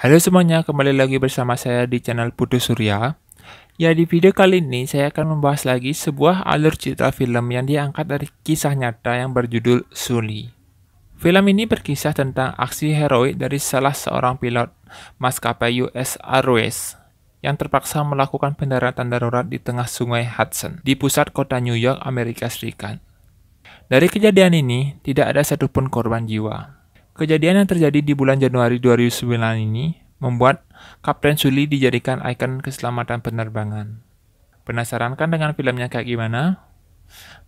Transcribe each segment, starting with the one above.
Halo semuanya, kembali lagi bersama saya di channel Putu Surya. Ya, di video kali ini saya akan membahas lagi sebuah alur cerita film yang diangkat dari kisah nyata yang berjudul Sully. Film ini berkisah tentang aksi heroik dari salah seorang pilot maskapai US Airways yang terpaksa melakukan pendaratan darurat di tengah sungai Hudson di pusat kota New York, Amerika Serikat. Dari kejadian ini, tidak ada satupun korban jiwa. Kejadian yang terjadi di bulan Januari 2009 ini membuat Kapten Sully dijadikan ikon keselamatan penerbangan. Penasaran kan dengan filmnya kayak gimana?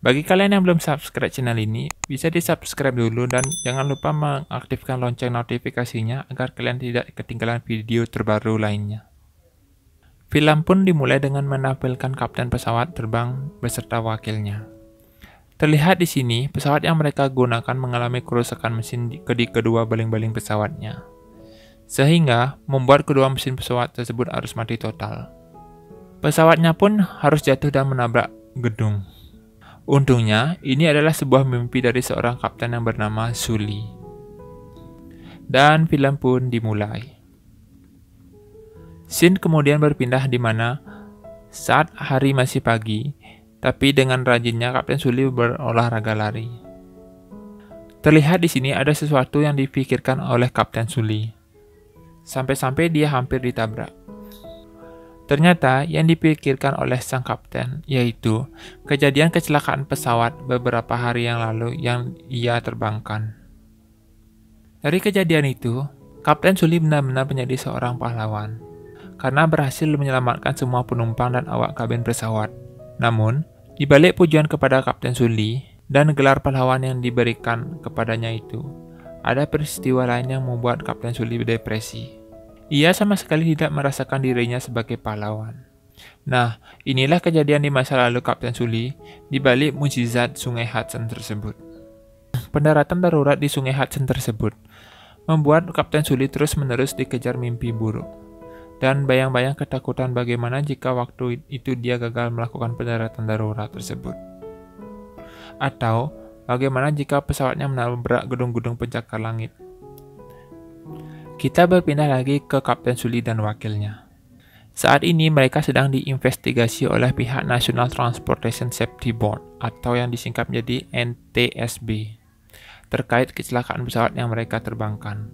Bagi kalian yang belum subscribe channel ini, bisa di-subscribe dulu dan jangan lupa mengaktifkan lonceng notifikasinya agar kalian tidak ketinggalan video terbaru lainnya. Film pun dimulai dengan menampilkan kapten pesawat terbang beserta wakilnya. Terlihat di sini, pesawat yang mereka gunakan mengalami kerusakan mesin di kedua baling-baling pesawatnya, sehingga membuat kedua mesin pesawat tersebut harus mati total. Pesawatnya pun harus jatuh dan menabrak gedung. Untungnya, ini adalah sebuah mimpi dari seorang kapten yang bernama Sully. Dan film pun dimulai. Scene kemudian berpindah di mana saat hari masih pagi, tapi dengan rajinnya Kapten Sully berolahraga lari. Terlihat di sini ada sesuatu yang dipikirkan oleh Kapten Sully. Sampai-sampai dia hampir ditabrak. Ternyata yang dipikirkan oleh sang kapten yaitu kejadian kecelakaan pesawat beberapa hari yang lalu yang ia terbangkan. Dari kejadian itu, Kapten Sully benar-benar menjadi seorang pahlawan karena berhasil menyelamatkan semua penumpang dan awak kabin pesawat. Namun, di balik pujian kepada Kapten Sully dan gelar pahlawan yang diberikan kepadanya itu, ada peristiwa lain yang membuat Kapten Sully berdepresi. Ia sama sekali tidak merasakan dirinya sebagai pahlawan. Nah, inilah kejadian di masa lalu Kapten Sully di balik mukjizat Sungai Hudson tersebut. Pendaratan darurat di Sungai Hudson tersebut membuat Kapten Sully terus-menerus dikejar mimpi buruk dan bayang-bayang ketakutan bagaimana jika waktu itu dia gagal melakukan pendaratan darurat tersebut. Atau bagaimana jika pesawatnya menabrak gedung-gedung pencakar langit. Kita berpindah lagi ke Kapten Sully dan wakilnya. Saat ini mereka sedang diinvestigasi oleh pihak National Transportation Safety Board atau yang disingkat menjadi NTSB terkait kecelakaan pesawat yang mereka terbangkan.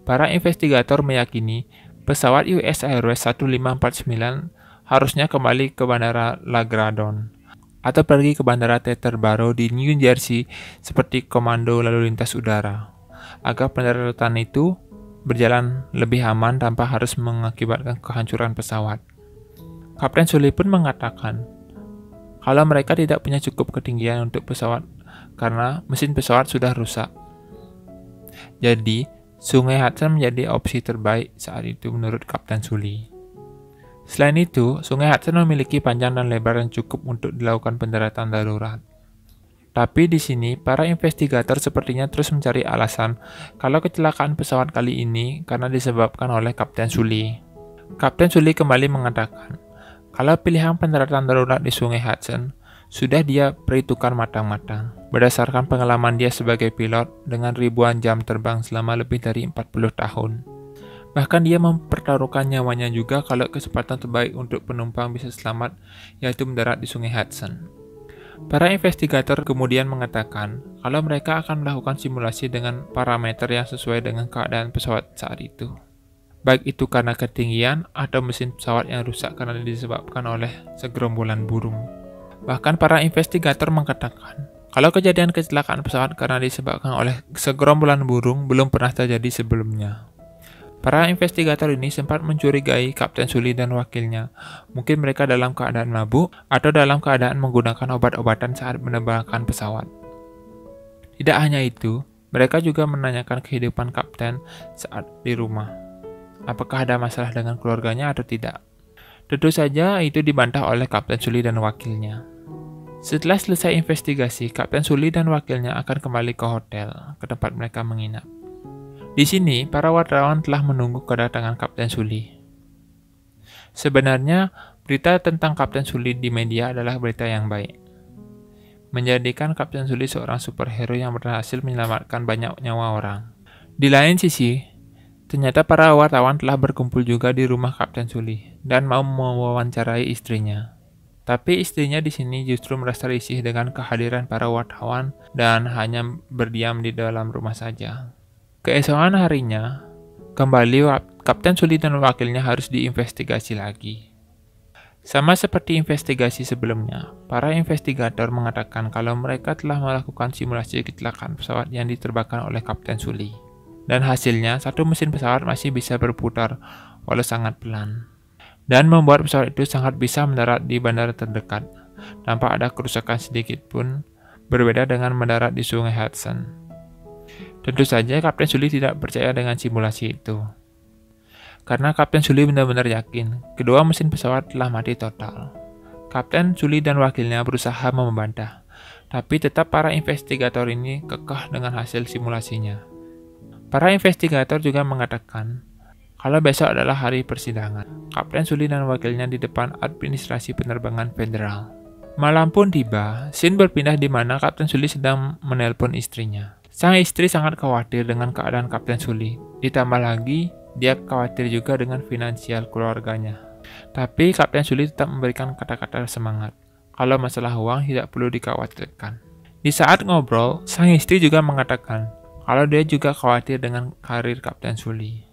Para investigator meyakini pesawat US Airways 1549 harusnya kembali ke Bandara LaGuardia atau pergi ke Bandara Teterboro di New Jersey seperti komando lalu lintas udara, agar pendaratan itu berjalan lebih aman tanpa harus mengakibatkan kehancuran pesawat. Kapten Sully pun mengatakan kalau mereka tidak punya cukup ketinggian untuk pesawat karena mesin pesawat sudah rusak. Jadi, Sungai Hudson menjadi opsi terbaik saat itu menurut Kapten Sully. Selain itu, Sungai Hudson memiliki panjang dan lebar yang cukup untuk dilakukan pendaratan darurat. Tapi di sini, para investigator sepertinya terus mencari alasan kalau kecelakaan pesawat kali ini karena disebabkan oleh Kapten Sully. Kapten Sully kembali mengatakan kalau pilihan pendaratan darurat di Sungai Hudson sudah dia perhitungkan matang-matang berdasarkan pengalaman dia sebagai pilot dengan ribuan jam terbang selama lebih dari 40 tahun. Bahkan dia mempertaruhkan nyawanya juga kalau kesempatan terbaik untuk penumpang bisa selamat yaitu mendarat di Sungai Hudson. Para investigator kemudian mengatakan kalau mereka akan melakukan simulasi dengan parameter yang sesuai dengan keadaan pesawat saat itu. Baik itu karena ketinggian atau mesin pesawat yang rusak karena disebabkan oleh segerombolan burung. Bahkan para investigator mengatakan kalau kejadian kecelakaan pesawat karena disebabkan oleh segerombolan burung belum pernah terjadi sebelumnya. Para investigator ini sempat mencurigai Kapten Sully dan wakilnya. Mungkin mereka dalam keadaan mabuk atau dalam keadaan menggunakan obat-obatan saat menerbangkan pesawat. Tidak hanya itu, mereka juga menanyakan kehidupan kapten saat di rumah. Apakah ada masalah dengan keluarganya atau tidak? Tentu saja itu dibantah oleh Kapten Sully dan wakilnya. Setelah selesai investigasi, Kapten Sully dan wakilnya akan kembali ke hotel, ke tempat mereka menginap. Di sini, para wartawan telah menunggu kedatangan Kapten Sully. Sebenarnya, berita tentang Kapten Sully di media adalah berita yang baik. Menjadikan Kapten Sully seorang superhero yang berhasil menyelamatkan banyak nyawa orang. Di lain sisi, Ternyata para wartawan telah berkumpul juga di rumah Kapten Suli dan mau mewawancarai istrinya. Tapi istrinya di sini justru merasa risih dengan kehadiran para wartawan dan hanya berdiam di dalam rumah saja. Keesokan harinya, kembali Kapten Suli dan wakilnya harus diinvestigasi lagi. Sama seperti investigasi sebelumnya, para investigator mengatakan kalau mereka telah melakukan simulasi kecelakaan pesawat yang diterbangkan oleh Kapten Suli. Dan hasilnya, satu mesin pesawat masih bisa berputar walau sangat pelan. Dan membuat pesawat itu sangat bisa mendarat di bandara terdekat, tanpa ada kerusakan sedikit pun, berbeda dengan mendarat di Sungai Hudson. Tentu saja Kapten Suli tidak percaya dengan simulasi itu. Karena Kapten Suli benar-benar yakin, kedua mesin pesawat telah mati total. Kapten Suli dan wakilnya berusaha membantah, tapi tetap para investigator ini kekeh dengan hasil simulasinya. Para investigator juga mengatakan kalau besok adalah hari persidangan. Kapten Suli dan wakilnya di depan administrasi penerbangan federal. Malam pun tiba, scene berpindah di mana Kapten Suli sedang menelpon istrinya. Sang istri sangat khawatir dengan keadaan Kapten Suli. Ditambah lagi, dia khawatir juga dengan finansial keluarganya. Tapi Kapten Suli tetap memberikan kata-kata semangat. Kalau masalah uang tidak perlu dikhawatirkan. Di saat ngobrol, sang istri juga mengatakan kalau dia juga khawatir dengan karir Kapten Suli.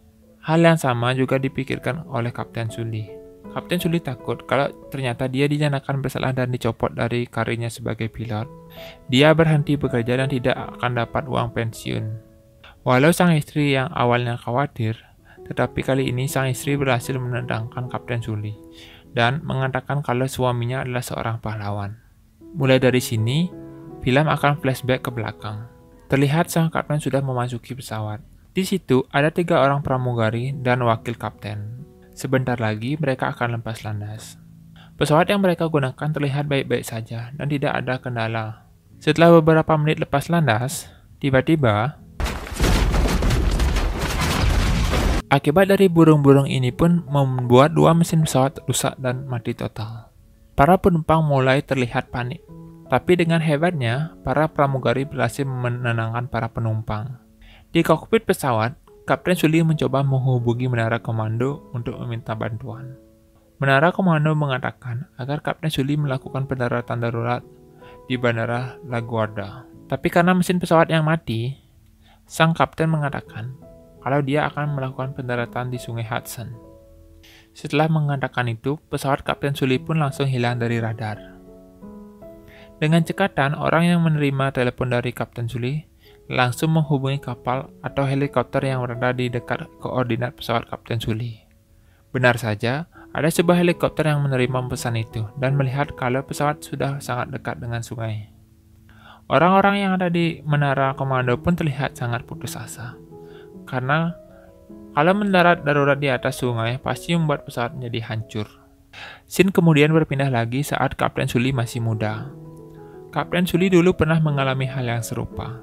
Hal yang sama juga dipikirkan oleh Kapten Suli. Kapten Suli takut kalau ternyata dia dinyatakan bersalah dan dicopot dari karirnya sebagai pilot. Dia berhenti bekerja dan tidak akan dapat uang pensiun. Walau sang istri yang awalnya khawatir, tetapi kali ini sang istri berhasil menenangkan Kapten Suli dan mengatakan kalau suaminya adalah seorang pahlawan. Mulai dari sini, film akan flashback ke belakang. Terlihat sang kapten sudah memasuki pesawat. Di situ ada 3 orang pramugari dan wakil kapten. Sebentar lagi mereka akan lepas landas. Pesawat yang mereka gunakan terlihat baik-baik saja dan tidak ada kendala. Setelah beberapa menit lepas landas, tiba-tiba akibat dari burung-burung ini pun membuat 2 mesin pesawat rusak dan mati total. Para penumpang mulai terlihat panik. Tapi dengan hebatnya, para pramugari berhasil menenangkan para penumpang. Di kokpit pesawat, Kapten Suli mencoba menghubungi menara komando untuk meminta bantuan. Menara komando mengatakan agar Kapten Suli melakukan pendaratan darurat di Bandara LaGuardia. Tapi karena mesin pesawat yang mati, sang kapten mengatakan kalau dia akan melakukan pendaratan di Sungai Hudson. Setelah mengatakan itu, pesawat Kapten Suli pun langsung hilang dari radar. Dengan cekatan, orang yang menerima telepon dari Kapten Suli langsung menghubungi kapal atau helikopter yang berada di dekat koordinat pesawat Kapten Suli. Benar saja, ada sebuah helikopter yang menerima pesan itu dan melihat kalau pesawat sudah sangat dekat dengan sungai. Orang-orang yang ada di menara komando pun terlihat sangat putus asa. Karena kalau mendarat darurat di atas sungai pasti membuat pesawat menjadi hancur. Scene kemudian berpindah lagi saat Kapten Suli masih muda. Kapten Suli dulu pernah mengalami hal yang serupa,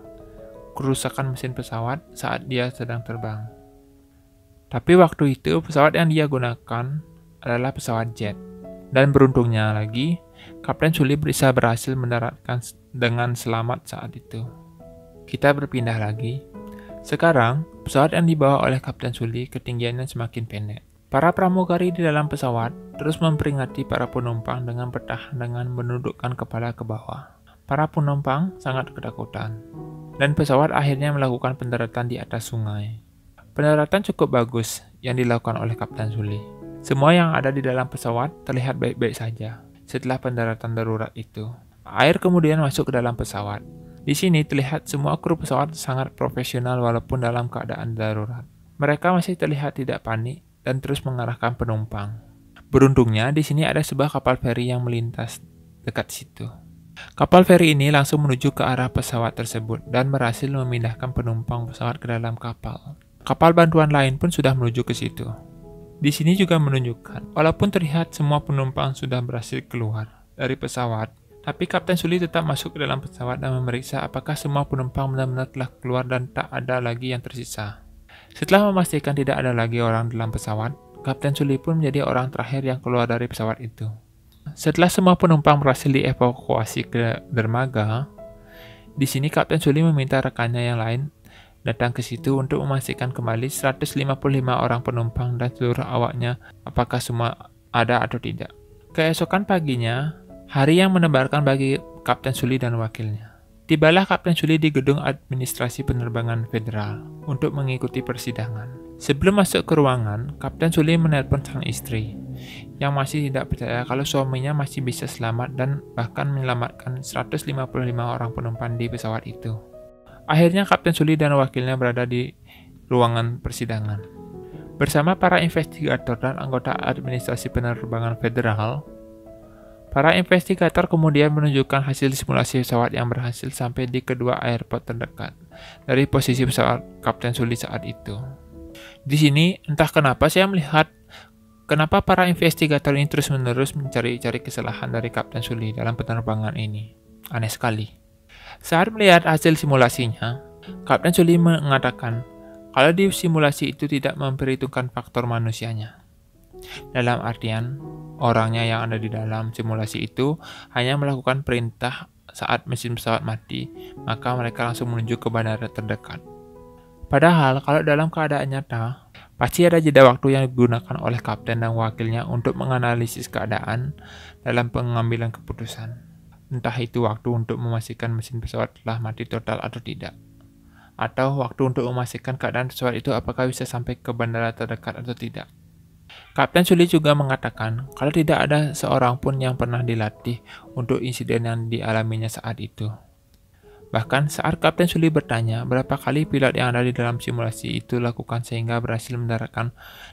kerusakan mesin pesawat saat dia sedang terbang. Tapi waktu itu pesawat yang dia gunakan adalah pesawat jet. Dan beruntungnya lagi, Kapten Suli bisa berhasil mendaratkan dengan selamat saat itu. Kita berpindah lagi. Sekarang, pesawat yang dibawa oleh Kapten Suli ketinggiannya semakin pendek. Para pramugari di dalam pesawat terus memperingati para penumpang dengan bertahan dengan menundukkan kepala ke bawah. Para penumpang sangat ketakutan, dan pesawat akhirnya melakukan pendaratan di atas sungai. Pendaratan cukup bagus yang dilakukan oleh Kapten Suli. Semua yang ada di dalam pesawat terlihat baik-baik saja. Setelah pendaratan darurat itu, air kemudian masuk ke dalam pesawat. Di sini terlihat semua kru pesawat sangat profesional walaupun dalam keadaan darurat. Mereka masih terlihat tidak panik dan terus mengarahkan penumpang. Beruntungnya di sini ada sebuah kapal feri yang melintas dekat situ. Kapal feri ini langsung menuju ke arah pesawat tersebut dan berhasil memindahkan penumpang pesawat ke dalam kapal. Kapal bantuan lain pun sudah menuju ke situ. Di sini juga menunjukkan, walaupun terlihat semua penumpang sudah berhasil keluar dari pesawat, tapi Kapten Suli tetap masuk ke dalam pesawat dan memeriksa apakah semua penumpang benar-benar telah keluar dan tak ada lagi yang tersisa. Setelah memastikan tidak ada lagi orang dalam pesawat, Kapten Suli pun menjadi orang terakhir yang keluar dari pesawat itu. Setelah semua penumpang berhasil dievakuasi ke dermaga, di sini Kapten Suli meminta rekannya yang lain datang ke situ untuk memastikan kembali 155 orang penumpang dan seluruh awaknya apakah semua ada atau tidak. Keesokan paginya, hari yang mendebarkan bagi Kapten Suli dan wakilnya. Tibalah Kapten Suli di gedung administrasi penerbangan federal untuk mengikuti persidangan. Sebelum masuk ke ruangan, Kapten Suli menelpon sang istri, yang masih tidak percaya kalau suaminya masih bisa selamat dan bahkan menyelamatkan 155 orang penumpang di pesawat itu. Akhirnya Kapten Suli dan wakilnya berada di ruangan persidangan. Bersama para investigator dan anggota administrasi penerbangan federal, para investigator kemudian menunjukkan hasil simulasi pesawat yang berhasil sampai di kedua airport terdekat dari posisi pesawat Kapten Suli saat itu. Di sini, entah kenapa saya melihat kenapa para investigator ini terus-menerus mencari-cari kesalahan dari Kapten Suli dalam penerbangan ini. Aneh sekali. Saat melihat hasil simulasinya, Kapten Suli mengatakan kalau di simulasi itu tidak memperhitungkan faktor manusianya. Dalam artian, orangnya yang ada di dalam simulasi itu hanya melakukan perintah saat mesin pesawat mati, maka mereka langsung menuju ke bandara terdekat. Padahal, kalau dalam keadaan nyata, pasti ada jeda waktu yang digunakan oleh kapten dan wakilnya untuk menganalisis keadaan dalam pengambilan keputusan. Entah itu waktu untuk memastikan mesin pesawat telah mati total atau tidak, atau waktu untuk memastikan keadaan pesawat itu apakah bisa sampai ke bandara terdekat atau tidak. Kapten Suli juga mengatakan kalau tidak ada seorang pun yang pernah dilatih untuk insiden yang dialaminya saat itu. Bahkan saat Kapten Suli bertanya berapa kali pilot yang ada di dalam simulasi itu lakukan sehingga berhasil mendaratkan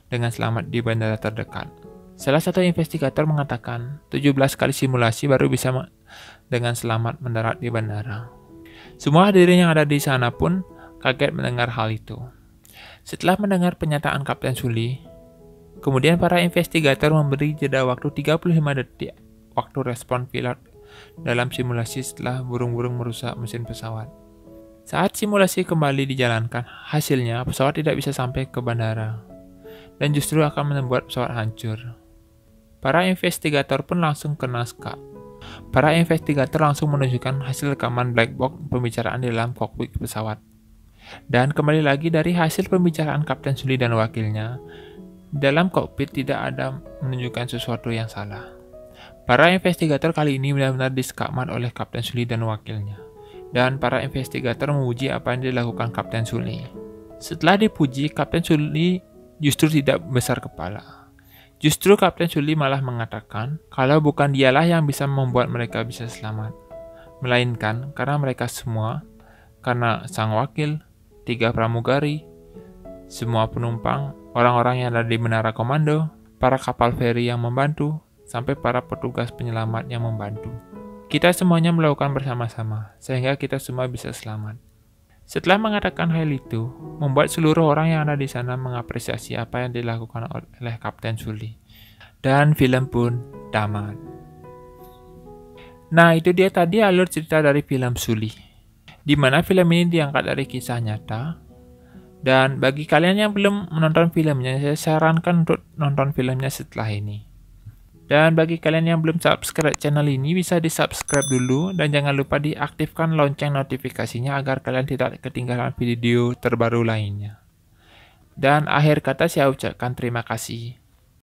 dengan selamat di bandara terdekat. Salah satu investigator mengatakan 17 kali simulasi baru bisa dengan selamat mendarat di bandara. Semua hadirin yang ada di sana pun kaget mendengar hal itu. Setelah mendengar pernyataan Kapten Suli, kemudian para investigator memberi jeda waktu 35 detik waktu respon pilot dalam simulasi setelah burung-burung merusak mesin pesawat. Saat simulasi kembali dijalankan, hasilnya pesawat tidak bisa sampai ke bandara dan justru akan membuat pesawat hancur. Para investigator pun langsung ke naskah. Para investigator langsung menunjukkan hasil rekaman black box pembicaraan di dalam kokpit pesawat. Dan kembali lagi dari hasil pembicaraan Kapten Suli dan wakilnya, dalam kokpit tidak ada menunjukkan sesuatu yang salah. Para investigator kali ini benar-benar disekakmat oleh Kapten Suli dan wakilnya. Dan para investigator memuji apa yang dilakukan Kapten Suli. Setelah dipuji, Kapten Suli justru tidak besar kepala. Justru Kapten Suli malah mengatakan kalau bukan dialah yang bisa membuat mereka bisa selamat, melainkan karena mereka semua, karena sang wakil, 3 pramugari, semua penumpang, orang-orang yang ada di menara komando, para kapal feri yang membantu, sampai para petugas penyelamat yang membantu. Kita semuanya melakukan bersama-sama, sehingga kita semua bisa selamat. Setelah mengatakan hal itu, membuat seluruh orang yang ada di sana mengapresiasi apa yang dilakukan oleh Kapten Suli. Dan film pun tamat. Nah, itu dia tadi alur cerita dari film Suli, di mana film ini diangkat dari kisah nyata. Dan bagi kalian yang belum menonton filmnya, saya sarankan untuk nonton filmnya setelah ini. Dan bagi kalian yang belum subscribe channel ini, bisa di-subscribe dulu dan jangan lupa diaktifkan lonceng notifikasinya agar kalian tidak ketinggalan video terbaru lainnya. Dan akhir kata saya ucapkan terima kasih.